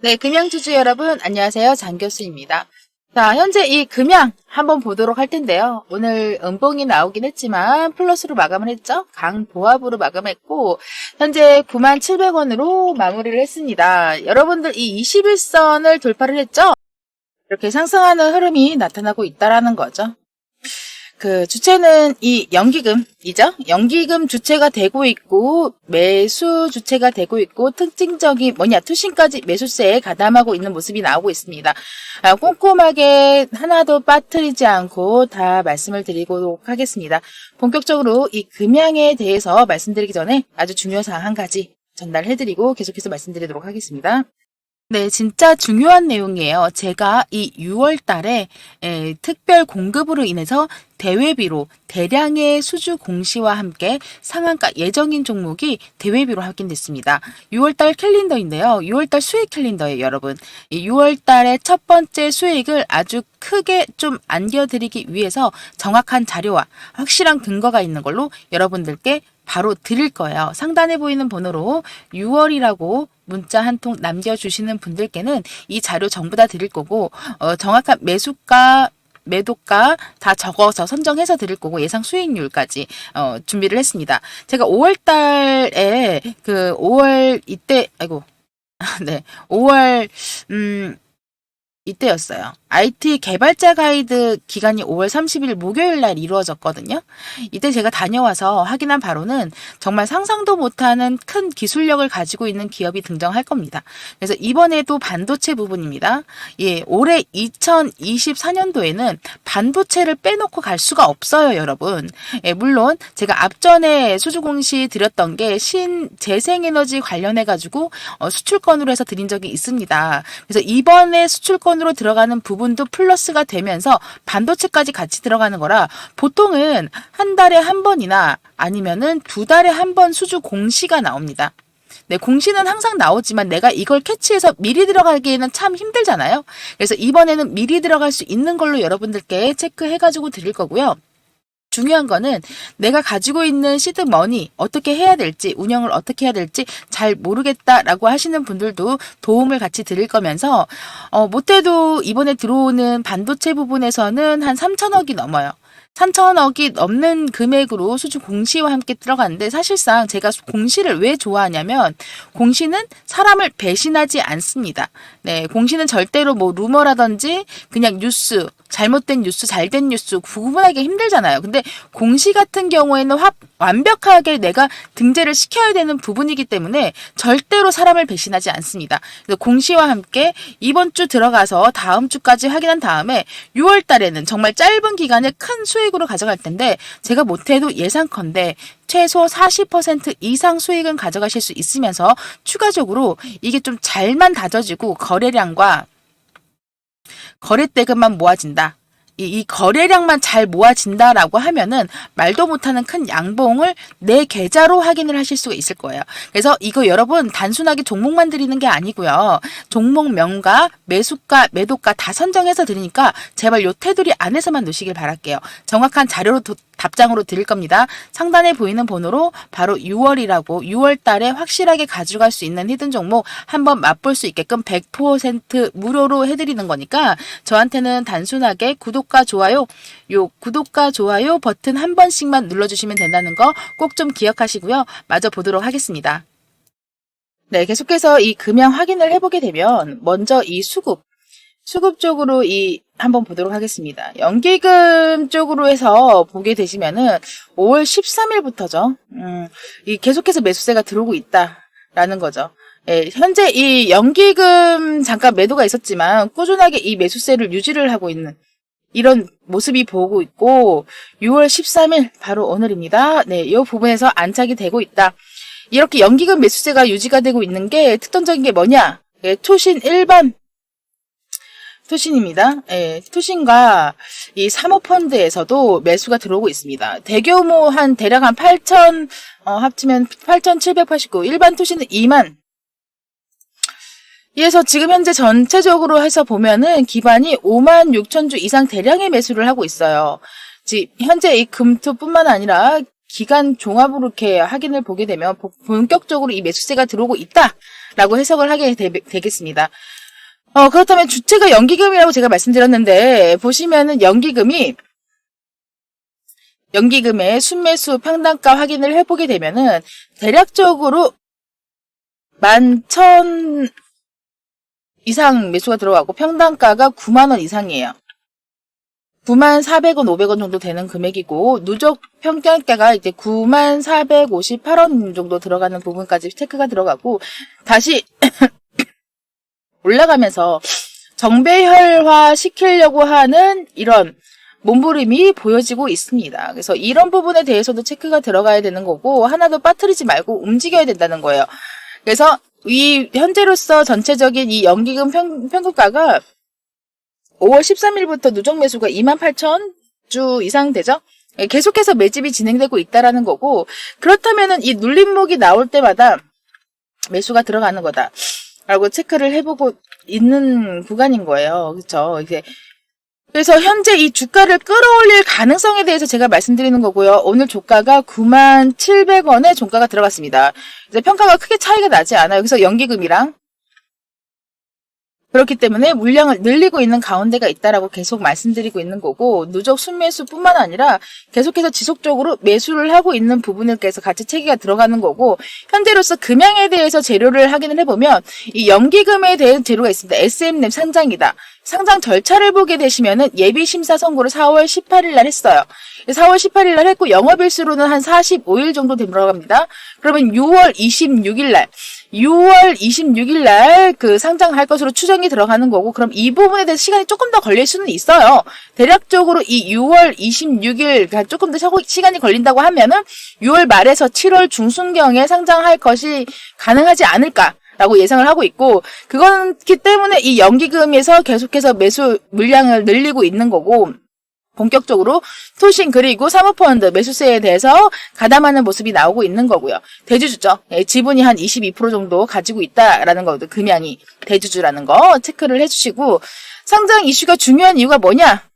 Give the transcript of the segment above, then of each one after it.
네, 금양주주 여러분, 안녕하세요. 장교수입니다. 자, 현재 이 금양 한번 보도록 할 텐데요. 오늘 음봉이 나오긴 했지만 플러스로 마감을 했죠. 강보합으로 마감했고 현재 97,000원으로 마무리를 했습니다. 여러분들 이 21선을 돌파를 했죠. 이렇게 상승하는 흐름이 나타나고 있다라는 거죠. 그 주체는 이 연기금이죠. 연기금 주체가 되고 있고 매수 주체가 되고 있고 특징적인 뭐냐 투신까지 매수세에 가담하고 있는 모습이 나오고 있습니다. 꼼꼼하게 하나도 빠뜨리지 않고 다 말씀을 드리도록 하겠습니다. 본격적으로 이 금양에 대해서 말씀드리기 전에 아주 중요한 사항 한 가지 전달해드리고 계속해서 말씀드리도록 하겠습니다. 네, 진짜 중요한 내용이에요. 제가 이 6월 달에 특별 공급으로 인해서 대외비로 대량의 수주 공시와 함께 상한가 예정인 종목이 대외비로 확인됐습니다. 6월 달 캘린더인데요. 6월 달 수익 캘린더예요, 여러분. 이 6월 달의 첫 번째 수익을 아주 크게 좀 안겨드리기 위해서 정확한 자료와 확실한 근거가 있는 걸로 여러분들께 바로 드릴 거예요. 상단에 보이는 번호로 6월이라고 문자 한 통 남겨주시는 분들께는 이 자료 전부 다 드릴 거고 정확한 매수가 매도가 다 적어서 선정해서 드릴 거고 예상 수익률까지 준비를 했습니다. 제가 5월 달에 그 5월 이때 네 5월 이때였어요. IT 개발자 가이드 기간이 5월 30일 목요일 날 이루어졌거든요. 이때 제가 다녀와서 확인한 바로는 정말 상상도 못하는 큰 기술력을 가지고 있는 기업이 등장할 겁니다. 그래서 이번에도 반도체 부분입니다. 예, 올해 2024년도에는 반도체를 빼놓고 갈 수가 없어요, 여러분. 예, 물론 제가 앞전에 수주 공시 드렸던 게 신재생에너지 관련해 가지고 수출권으로 해서 드린 적이 있습니다. 그래서 이번에 수출권으로 들어가는 부분도 플러스가 되면서 반도체까지 같이 들어가는 거라 보통은 한 달에 한 번이나 아니면은 두 달에 한 번 수주 공시가 나옵니다. 네, 공시는 항상 나오지만 내가 이걸 캐치해서 미리 들어가기에는 참 힘들잖아요. 그래서 이번에는 미리 들어갈 수 있는 걸로 여러분들께 체크해가지고 드릴 거고요. 중요한 거는 내가 가지고 있는 시드 머니 어떻게 해야 될지 운영을 어떻게 해야 될지 잘 모르겠다라고 하시는 분들도 도움을 같이 드릴 거면서 못해도 이번에 들어오는 반도체 부분에서는 한 3천억이 넘어요. 3천억이 넘는 금액으로 수주 공시와 함께 들어가는데 사실상 제가 공시를 왜 좋아하냐면 공시는 사람을 배신하지 않습니다. 네, 공시는 절대로 뭐 루머라든지 그냥 뉴스, 잘못된 뉴스, 잘된 뉴스 구분하기 힘들잖아요. 근데 공시 같은 경우에는 완벽하게 내가 등재를 시켜야 되는 부분이기 때문에 절대로 사람을 배신하지 않습니다. 그래서 공시와 함께 이번 주 들어가서 다음 주까지 확인한 다음에 6월 달에는 정말 짧은 기간에 큰 수익으로 가져갈 텐데 제가 못해도 예상컨대 최소 40% 이상 수익은 가져가실 수 있으면서 추가적으로 이게 좀 잘만 다져지고 거래량과 거래대금만 모아진다. 이 거래량만 잘 모아진다라고 하면은 말도 못하는 큰 양봉을 내 계좌로 확인을 하실 수가 있을 거예요. 그래서 이거 여러분 단순하게 종목만 드리는 게 아니고요. 종목명과 매수가, 매도가 다 선정해서 드리니까 제발 요 테두리 안에서만 놓으시길 바랄게요. 정확한 자료로 답장으로 드릴 겁니다. 상단에 보이는 번호로 바로 6월이라고 6월 달에 확실하게 가져갈 수 있는 히든 종목 한번 맛볼 수 있게끔 100% 무료로 해드리는 거니까 저한테는 단순하게 구독과 좋아요, 구독과 좋아요 버튼 한 번씩만 눌러주시면 된다는 거 꼭 좀 기억하시고요. 마저 보도록 하겠습니다. 네, 계속해서 이 금양 확인을 해보게 되면 먼저 이 수급 쪽으로 한번 보도록 하겠습니다. 연기금 쪽으로 해서 보게 되시면은 5월 13일부터죠. 이 계속해서 매수세가 들어오고 있다라는 거죠. 예, 현재 이 연기금 잠깐 매도가 있었지만 꾸준하게 이 매수세를 유지를 하고 있는 이런 모습이 보고 있고 6월 13일 바로 오늘입니다. 네, 이 부분에서 안착이 되고 있다. 이렇게 연기금 매수세가 유지가 되고 있는 게 특징적인 게 뭐냐? 예, 투신 일반 투신입니다. 예, 투신과 이 사모펀드에서도 매수가 들어오고 있습니다. 대규모 대략 한 8천, 합치면 8,789, 일반 투신은 2만. 이래서 지금 현재 전체적으로 해서 보면은 기반이 5만 6천 주 이상 대량의 매수를 하고 있어요. 현재 이 금투뿐만 아니라 기간 종합으로 이렇게 확인을 보게 되면 본격적으로 이 매수세가 들어오고 있다라고 해석을 하게 되겠습니다. 그렇다면 주체가 연기금이라고 제가 말씀드렸는데 보시면은 연기금의 순매수 평단가 확인을 해보게 되면은 대략적으로 11,000 이상 매수가 들어가고 평단가가 9만원 이상이에요. 94,000원, 500원 정도 되는 금액이고 누적 평단가가 이제 94,458원 정도 들어가는 부분까지 체크가 들어가고 다시 올라가면서 정배혈화 시키려고 하는 이런 몸부림이 보여지고 있습니다. 그래서 이런 부분에 대해서도 체크가 들어가야 되는 거고 하나도 빠뜨리지 말고 움직여야 된다는 거예요. 그래서 이 현재로서 전체적인 이 연기금 평균가가 5월 13일부터 누적 매수가 28,000주 이상 되죠? 계속해서 매집이 진행되고 있다라는 거고 그렇다면은 이 눌림목이 나올 때마다 매수가 들어가는 거다. 라고 체크를 해보고 있는 구간인 거예요. 그렇죠? 이제 그래서 현재 이 주가를 끌어올릴 가능성에 대해서 제가 말씀드리는 거고요. 오늘 종가가 97,000원에 종가가 들어갔습니다. 이제 평가가 크게 차이가 나지 않아요. 그래서 연기금이랑 그렇기 때문에 물량을 늘리고 있는 가운데가 있다라고 계속 말씀드리고 있는 거고 누적 순매수뿐만 아니라 계속해서 지속적으로 매수를 하고 있는 부분을 계속 같이 체계가 들어가는 거고 현재로서 금양에 대해서 재료를 확인을 해보면 이 연기금에 대한 재료가 있습니다. SM랩 상장이다. 상장 절차를 보게 되시면은 예비 심사 선고를 4월 18일 날 했어요. 4월 18일 날 했고 영업일수로는 한 45일 정도 들어갑니다. 그러면 6월 26일 날 그 상장할 것으로 추정이 들어가는 거고 그럼 이 부분에 대해서 시간이 조금 더 걸릴 수는 있어요. 대략적으로 이 6월 26일 조금 더 시간이 걸린다고 하면은 6월 말에서 7월 중순경에 상장할 것이 가능하지 않을까 라고 예상을 하고 있고 그렇기 때문에 이 연기금에서 계속해서 매수 물량을 늘리고 있는 거고 본격적으로 토신 그리고 사모펀드 매수세에 대해서 가담하는 모습이 나오고 있는 거고요. 대주주죠. 지분이 한 22% 정도 가지고 있다라는 거, 금양이 대주주라는 거 체크를 해주시고 상장 이슈가 중요한 이유가 뭐냐?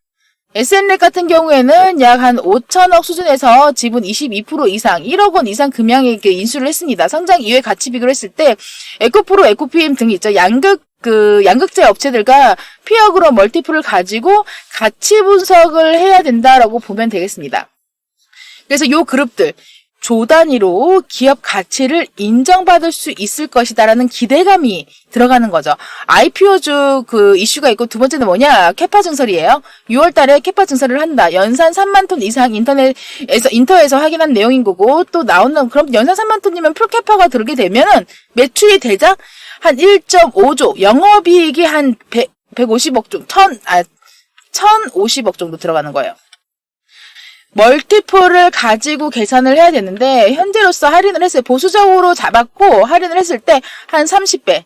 SN랩 같은 경우에는 약 한 5천억 수준에서 지분 22% 이상, 1억 원 이상 금양에 인수를 했습니다. 상장 이후에 가치 비교를 했을 때 에코프로, 에코피임 등이 있죠. 양극재 업체들과 피어그로 멀티플을 가지고 가치 분석을 해야 된다라고 보면 되겠습니다. 그래서 요 그룹들 조 단위로 기업 가치를 인정받을 수 있을 것이다라는 기대감이 들어가는 거죠. IPO주 그 이슈가 있고 두 번째는 뭐냐? 캐파 증설이에요. 6월 달에 캐파 증설을 한다. 연산 3만 톤 이상 인터에서 확인한 내용인 거고 또 나오는 그럼 연산 3만 톤이면 풀캐파가 들게 되면은 매출이 대략 한 1.5조, 영업이익이 한 150억 정도, 1,050억 정도 들어가는 거예요. 멀티플을 가지고 계산을 해야 되는데 현재로서 할인을 했어요. 보수적으로 잡았고 할인을 했을 때 한 30배.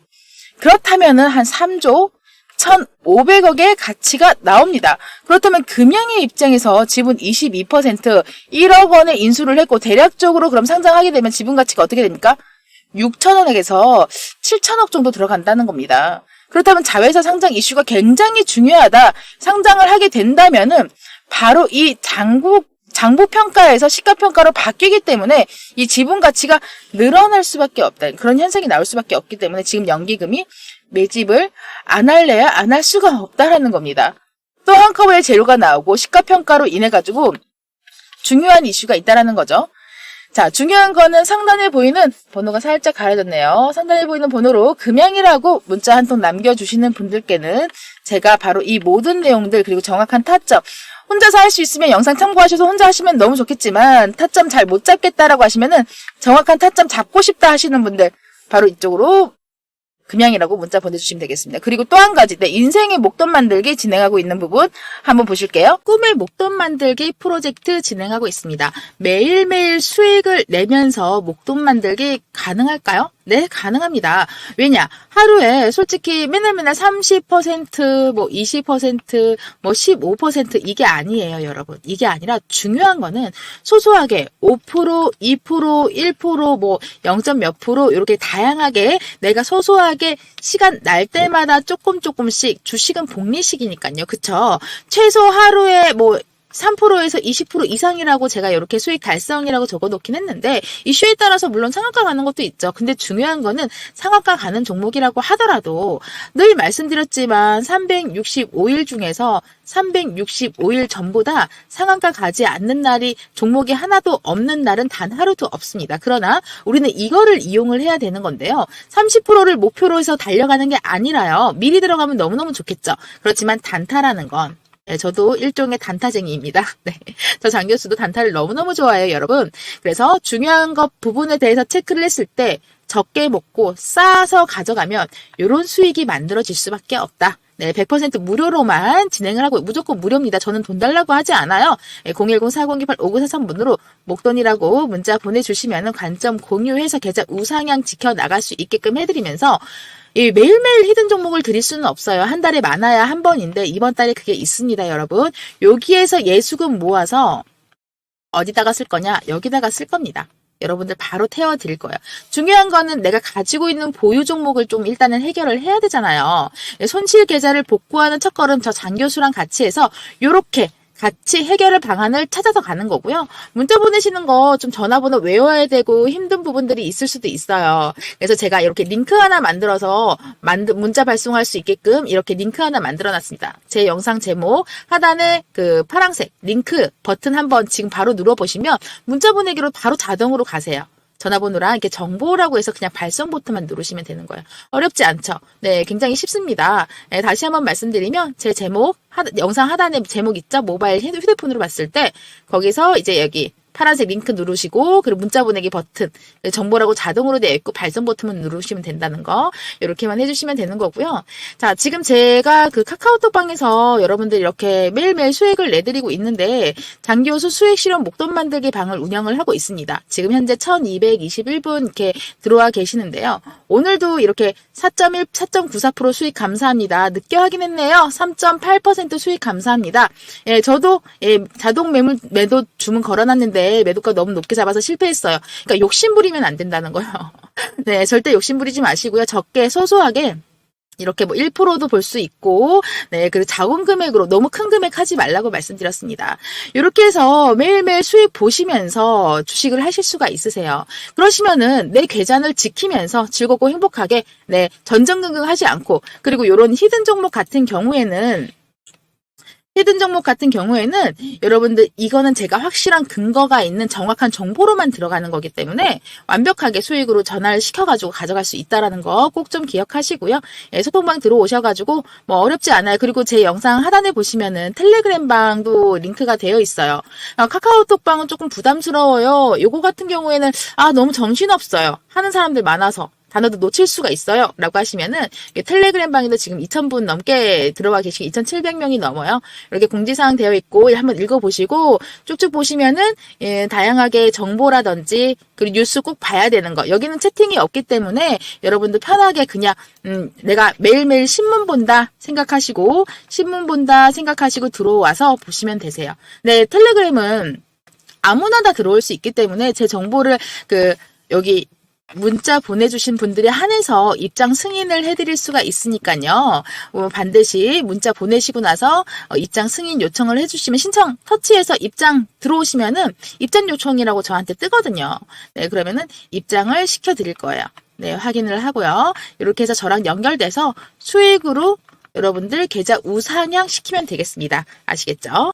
그렇다면은 한 3조 1,500억의 가치가 나옵니다. 그렇다면 금양의 입장에서 지분 22% 1억 원에 인수를 했고 대략적으로 그럼 상장하게 되면 지분 가치가 어떻게 됩니까? 6천억에서 7천억 정도 들어간다는 겁니다. 그렇다면 자회사 상장 이슈가 굉장히 중요하다. 상장을 하게 된다면은 바로 이 장부 평가에서 시가 평가로 바뀌기 때문에 이 지분 가치가 늘어날 수밖에 없다. 그런 현상이 나올 수밖에 없기 때문에 지금 연기금이 매집을 안 할래야 안 할 수가 없다라는 겁니다. 또 한꺼번에 재료가 나오고 시가 평가로 인해 가지고 중요한 이슈가 있다라는 거죠. 자, 중요한 거는 상단에 보이는 번호가 살짝 가려졌네요. 상단에 보이는 번호로 금양이라고 문자 한 통 남겨주시는 분들께는 제가 바로 이 모든 내용들 그리고 정확한 타점 혼자서 할 수 있으면 영상 참고하셔서 혼자 하시면 너무 좋겠지만 타점 잘 못 잡겠다라고 하시면은 정확한 타점 잡고 싶다 하시는 분들 바로 이쪽으로 금양이라고 문자 보내주시면 되겠습니다. 그리고 또 한 가지, 인생의 목돈 만들기 진행하고 있는 부분 한번 보실게요. 꿈의 목돈 만들기 프로젝트 진행하고 있습니다. 매일매일 수익을 내면서 목돈 만들기 가능할까요? 네, 가능합니다. 왜냐? 하루에 솔직히 맨날 30%, 20%, 15% 이게 아니에요, 여러분. 이게 아니라 중요한 거는 소소하게 5%, 2%, 1%, 0. 몇 프로 이렇게 다양하게 내가 소소하게 시간 날 때마다 조금씩 주식은 복리식이니까요. 그쵸? 최소 하루에 3%에서 20% 이상이라고 제가 이렇게 수익 달성이라고 적어놓긴 했는데 이슈에 따라서 물론 상한가 가는 것도 있죠. 근데 중요한 거는 상한가 가는 종목이라고 하더라도 늘 말씀드렸지만 365일 중에서 365일 전보다 상한가 가지 않는 날이 종목이 하나도 없는 날은 단 하루도 없습니다. 그러나 우리는 이거를 이용을 해야 되는 건데요. 30%를 목표로 해서 달려가는 게 아니라요. 미리 들어가면 너무너무 좋겠죠. 그렇지만 단타라는 건 네, 저도 일종의 단타쟁이입니다. 네, 저 장 교수도 단타를 너무너무 좋아해요, 여러분. 그래서 중요한 것 부분에 대해서 체크를 했을 때 적게 먹고 싸서 가져가면 이런 수익이 만들어질 수밖에 없다. 네, 100% 무료로만 진행을 하고 무조건 무료입니다. 저는 돈 달라고 하지 않아요. 010-4028-5943번으로 목돈이라고 문자 보내주시면 관점 공유해서 계좌 우상향 지켜나갈 수 있게끔 해드리면서 매일매일 히든 종목을 드릴 수는 없어요. 한 달에 많아야 한 번인데 이번 달에 그게 있습니다, 여러분. 여기에서 예수금 모아서 어디다가 쓸 거냐? 여기다가 쓸 겁니다. 여러분들 바로 태워드릴 거예요. 중요한 거는 내가 가지고 있는 보유 종목을 좀 일단은 해결을 해야 되잖아요. 손실 계좌를 복구하는 첫걸음 저 장 교수랑 같이 해서 요렇게 같이 해결할 방안을 찾아서 가는 거고요. 문자 보내시는 거 좀 전화번호 외워야 되고 힘든 부분들이 있을 수도 있어요. 그래서 제가 이렇게 링크 하나 만들어서 문자 발송할 수 있게끔 이렇게 링크 하나 만들어 놨습니다. 제 영상 제목 하단에 그 파란색 링크 버튼 한번 지금 바로 눌러보시면 문자 보내기로 바로 자동으로 가세요. 전화번호랑 이렇게 정보라고 해서 그냥 발송 버튼만 누르시면 되는 거예요. 어렵지 않죠? 네, 굉장히 쉽습니다. 네, 다시 한번 말씀드리면 제 제목, 영상 하단에 제목 있죠? 모바일 휴대폰으로 봤을 때 거기서 이제 여기 파란색 링크 누르시고 그리고 문자 보내기 버튼 정보라고 자동으로 되어 있고 발송 버튼만 누르시면 된다는 거 이렇게만 해주시면 되는 거고요. 자, 지금 제가 그 카카오톡방에서 여러분들 이렇게 매일매일 수익을 내드리고 있는데 장교수 수익 실현 목돈 만들기 방을 운영을 하고 있습니다. 지금 현재 1221분 이렇게 들어와 계시는데요. 오늘도 이렇게 4.94% 수익 감사합니다. 늦게 확인했네요. 3.8% 수익 감사합니다. 예, 저도 자동 매도 주문 걸어놨는데 매도가 너무 높게 잡아서 실패했어요. 그러니까 욕심부리면 안 된다는 거예요. 네, 절대 욕심부리지 마시고요. 적게 소소하게 이렇게 뭐 1%도 볼 수 있고, 네, 그리고 작은 금액으로 너무 큰 금액 하지 말라고 말씀드렸습니다. 이렇게 해서 매일매일 수익 보시면서 주식을 하실 수가 있으세요. 그러시면은 내 계좌를 지키면서 즐겁고 행복하게, 네, 전전긍긍 하지 않고, 그리고 이런 히든 종목 같은 경우에는 여러분들 이거는 제가 확실한 근거가 있는 정확한 정보로만 들어가는 거기 때문에 완벽하게 수익으로 전환을 시켜가지고 가져갈 수 있다라는 거 꼭 좀 기억하시고요. 예, 소통방 들어오셔가지고 뭐 어렵지 않아요. 그리고 제 영상 하단에 보시면은 텔레그램 방도 링크가 되어 있어요. 카카오톡 방은 조금 부담스러워요. 요거 같은 경우에는 너무 정신없어요. 하는 사람들 많아서. 단어도 놓칠 수가 있어요. 라고 하시면은 텔레그램 방에도 지금 2,000분 넘게 들어와 계시고 2,700명이 넘어요. 이렇게 공지사항 되어 있고 한번 읽어보시고 쭉쭉 보시면은 다양하게 정보라든지 그리고 뉴스 꼭 봐야 되는 거. 여기는 채팅이 없기 때문에 여러분도 편하게 그냥 내가 매일매일 신문 본다 생각하시고 들어와서 보시면 되세요. 네, 텔레그램은 아무나 다 들어올 수 있기 때문에 제 정보를 여기 문자 보내주신 분들에 한해서 입장 승인을 해드릴 수가 있으니까요. 반드시 문자 보내시고 나서 입장 승인 요청을 해주시면 신청 터치해서 입장 들어오시면은 입장 요청이라고 저한테 뜨거든요. 네, 그러면은 입장을 시켜드릴 거예요. 네, 확인을 하고요. 이렇게 해서 저랑 연결돼서 수익으로 여러분들 계좌 우상향 시키면 되겠습니다. 아시겠죠?